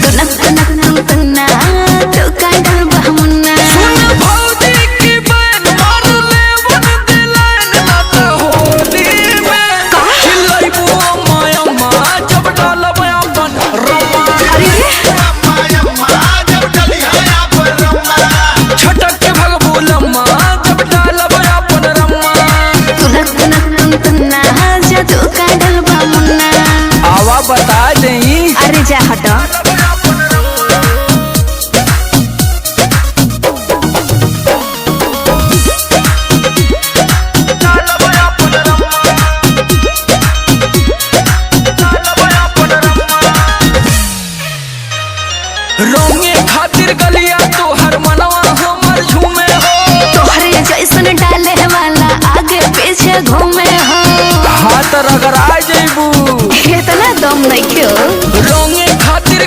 तुनक तुनक तुना तो कांडल बहमुन्ना सुन भौजी की बहन मार ले वन दिलान ना तो होली में खिलाइबो माया माँ जब डालब अपन रमा छटक के भगबो लम्मा जब डालब अपन रमा तुनक तुनक तुना जादू कांडल बहमुन्ना आवा बता देई अरे जा हटो रोंगे खातिर गलिया तो हर मनवा हमर झूमे हो तोहरे जैसन डाले वाला आगे पीछे घूमे हो हाथ रगड़ा जइबू इतना दम नहीं क्यों रोंगे